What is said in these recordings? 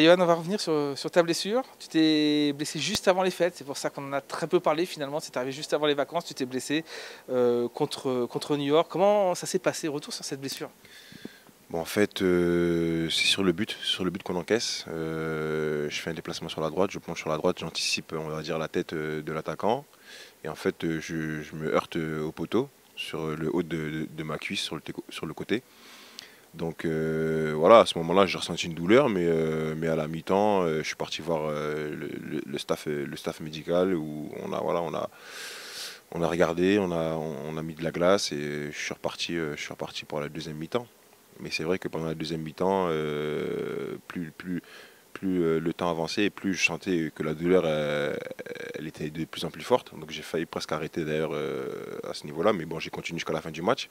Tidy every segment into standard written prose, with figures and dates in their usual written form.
Johan, on va revenir sur ta blessure. Tu t'es blessé juste avant les fêtes, c'est pour ça qu'on en a très peu parlé finalement. C'est arrivé juste avant les vacances, tu t'es blessé contre New York. Comment ça s'est passé? Retour sur cette blessure. Bon, en fait, c'est sur le but qu'on encaisse. Je fais un déplacement sur la droite, je plonge sur la droite, j'anticipe, on va dire, la tête de l'attaquant. Et en fait, je me heurte au poteau, sur le haut de ma cuisse, sur le côté. Donc voilà, à ce moment-là, j'ai ressenti une douleur, mais à la mi-temps, je suis parti voir le staff médical où on a regardé, on a mis de la glace et je suis reparti pour la deuxième mi-temps. Mais c'est vrai que pendant la deuxième mi-temps, plus le temps avançait et plus je sentais que la douleur elle était de plus en plus forte. Donc j'ai failli presque arrêter d'ailleurs à ce niveau-là, mais bon, j'ai continué jusqu'à la fin du match.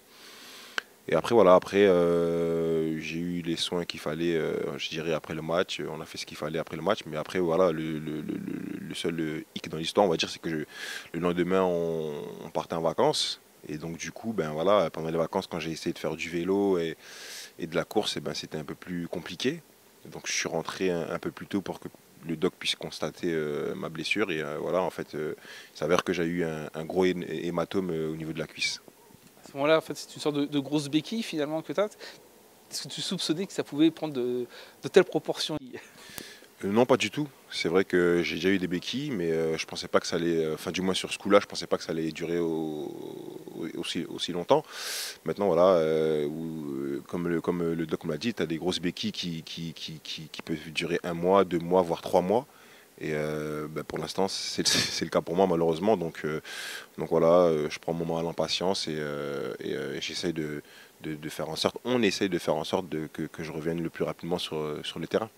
Et après, voilà, j'ai eu les soins qu'il fallait, je dirais, après le match. On a fait ce qu'il fallait après le match. Mais après, voilà, le seul hic dans l'histoire, on va dire, c'est que le lendemain, on partait en vacances. Et donc, du coup, ben voilà, pendant les vacances, quand j'ai essayé de faire du vélo et de la course, ben, c'était un peu plus compliqué. Donc, je suis rentré un peu plus tôt pour que le doc puisse constater ma blessure. Et voilà, en fait, il s'avère que j'ai eu un gros hématome au niveau de la cuisse. À ce moment-là, en fait, c'est une sorte de grosse béquille finalement que tu as. Est-ce que tu soupçonnais que ça pouvait prendre de telles proportions? Non, pas du tout. C'est vrai que j'ai déjà eu des béquilles, mais je pensais pas que ça allait, enfin du moins sur ce coup-là, je pensais pas que ça allait durer aussi longtemps. Maintenant, voilà, comme le doc me l'a dit, tu as des grosses béquilles qui peuvent durer 1 mois, 2 mois, voire 3 mois. Et ben, pour l'instant, c'est le cas pour moi, malheureusement. Donc voilà, je prends mon mal en patience et j'essaye de faire en sorte, on essaye de faire en sorte que je revienne le plus rapidement sur le terrain.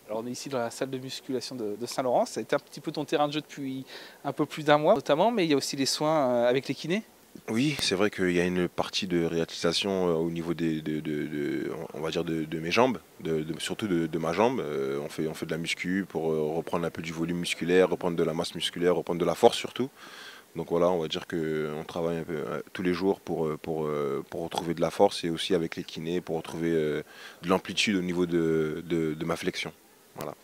Alors on est ici dans la salle de musculation de Saint-Laurent. Ça a été un petit peu ton terrain de jeu depuis un peu plus d'1 mois notamment, mais il y a aussi les soins avec les kinés. Oui, c'est vrai qu'il y a une partie de réathlétisation au niveau on va dire de mes jambes, surtout de ma jambe. On fait de la muscu pour reprendre un peu du volume musculaire, reprendre de la masse musculaire, reprendre de la force surtout. Donc voilà, on va dire qu'on travaille un peu tous les jours pour retrouver de la force et aussi avec les kinés pour retrouver de l'amplitude au niveau de ma flexion. Voilà.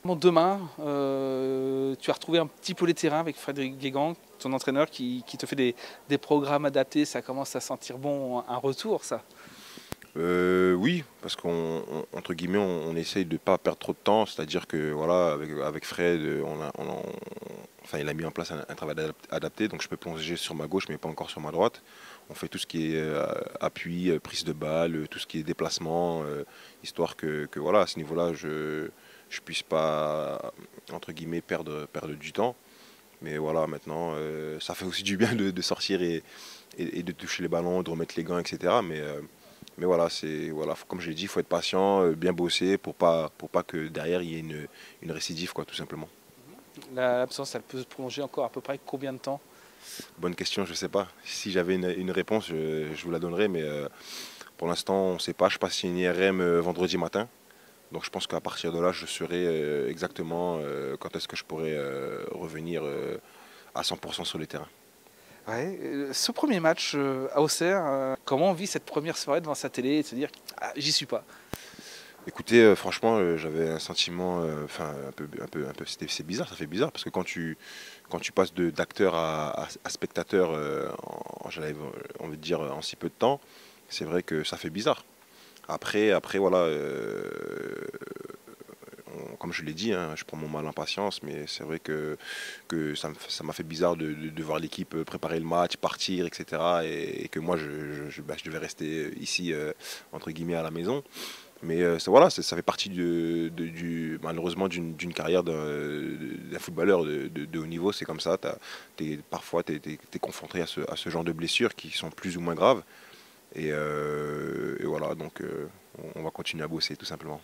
Demain, tu as retrouvé un petit peu les terrains avec Frédéric Guégan, ton entraîneur, qui te fait des programmes adaptés. Ça commence à sentir bon, un retour, ça. Oui, parce qu'entre guillemets, on essaye de ne pas perdre trop de temps. C'est-à-dire que voilà, avec Fred, enfin, il a mis en place un travail adapté, donc je peux plonger sur ma gauche, mais pas encore sur ma droite. On fait tout ce qui est appui, prise de balle, tout ce qui est déplacement, histoire que voilà, à ce niveau-là, je puisse pas entre guillemets perdre du temps. Mais voilà, maintenant, ça fait aussi du bien de sortir et de toucher les ballons, de remettre les gants, etc. Mais voilà, comme je l'ai dit, il faut être patient, bien bosser pour pas que derrière il y ait une récidive, quoi, tout simplement. L'absence, elle peut se prolonger encore à peu près combien de temps? Bonne question, je ne sais pas. Si j'avais une réponse, je vous la donnerais, mais pour l'instant, on ne sait pas. Je passe une IRM vendredi matin. Donc je pense qu'à partir de là, je saurai exactement quand est-ce que je pourrais revenir à 100% sur les terrains. Ouais, ce premier match à Auxerre, comment on vit cette première soirée devant sa télé et de se dire ah, j'y suis pas? Écoutez, franchement, j'avais un sentiment, enfin, c'est bizarre, ça fait bizarre, parce que quand tu passes d'acteur à spectateur, j'allais, on veut dire, en si peu de temps, c'est vrai que ça fait bizarre. Après voilà, comme je l'ai dit, hein, je prends mon mal en patience, mais c'est vrai que ça m'a fait bizarre de voir l'équipe préparer le match, partir, etc. Et que moi, je devais rester ici, entre guillemets, à la maison. Mais voilà, ça fait partie malheureusement d'une carrière d'un footballeur de haut niveau. C'est comme ça. Parfois, tu es confronté à ce genre de blessures qui sont plus ou moins graves. Et voilà, donc on va continuer à bosser tout simplement.